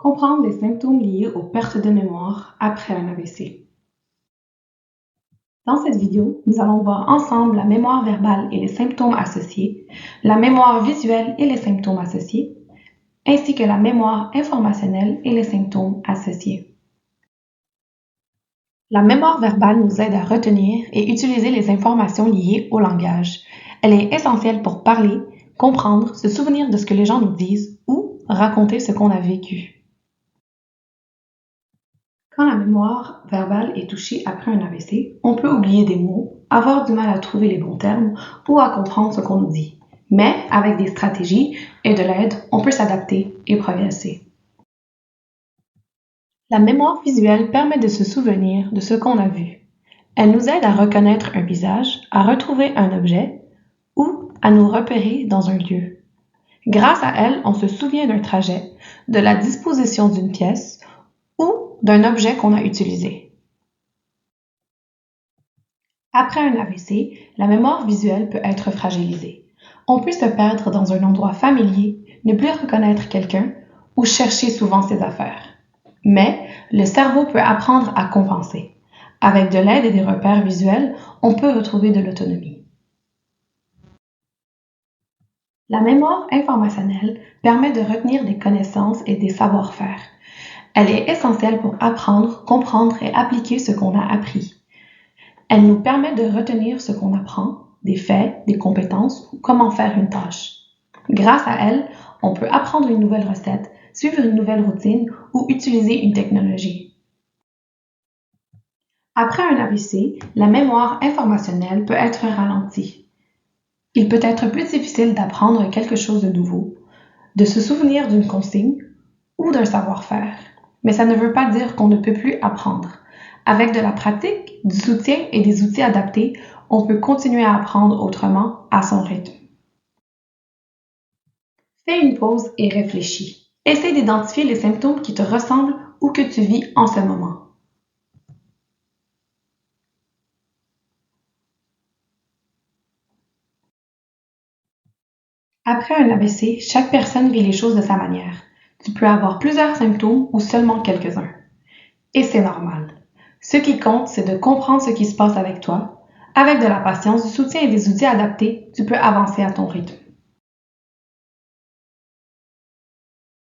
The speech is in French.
Comprendre les symptômes liés aux pertes de mémoire après un AVC. Dans cette vidéo, nous allons voir ensemble la mémoire verbale et les symptômes associés, la mémoire visuelle et les symptômes associés, ainsi que la mémoire informationnelle et les symptômes associés. La mémoire verbale nous aide à retenir et utiliser les informations liées au langage. Elle est essentielle pour parler, comprendre, se souvenir de ce que les gens nous disent ou raconter ce qu'on a vécu. Quand la mémoire verbale est touchée après un AVC, on peut oublier des mots, avoir du mal à trouver les bons termes ou à comprendre ce qu'on nous dit. Mais avec des stratégies et de l'aide, on peut s'adapter et progresser. La mémoire visuelle permet de se souvenir de ce qu'on a vu. Elle nous aide à reconnaître un visage, à retrouver un objet ou à nous repérer dans un lieu. Grâce à elle, on se souvient d'un trajet, de la disposition d'une pièce ou d'un objet qu'on a utilisé. Après un AVC, la mémoire visuelle peut être fragilisée. On peut se perdre dans un endroit familier, ne plus reconnaître quelqu'un ou chercher souvent ses affaires. Mais le cerveau peut apprendre à compenser. Avec de l'aide et des repères visuels, on peut retrouver de l'autonomie. La mémoire informationnelle permet de retenir des connaissances et des savoir-faire. Elle est essentielle pour apprendre, comprendre et appliquer ce qu'on a appris. Elle nous permet de retenir ce qu'on apprend, des faits, des compétences ou comment faire une tâche. Grâce à elle, on peut apprendre une nouvelle recette, suivre une nouvelle routine ou utiliser une technologie. Après un AVC, la mémoire informationnelle peut être ralentie. Il peut être plus difficile d'apprendre quelque chose de nouveau, de se souvenir d'une consigne ou d'un savoir-faire. Mais ça ne veut pas dire qu'on ne peut plus apprendre. Avec de la pratique, du soutien et des outils adaptés, on peut continuer à apprendre autrement à son rythme. Fais une pause et réfléchis. Essaie d'identifier les symptômes qui te ressemblent ou que tu vis en ce moment. Après un AVC, chaque personne vit les choses de sa manière. Tu peux avoir plusieurs symptômes ou seulement quelques-uns. Et c'est normal. Ce qui compte, c'est de comprendre ce qui se passe avec toi. Avec de la patience, du soutien et des outils adaptés, tu peux avancer à ton rythme.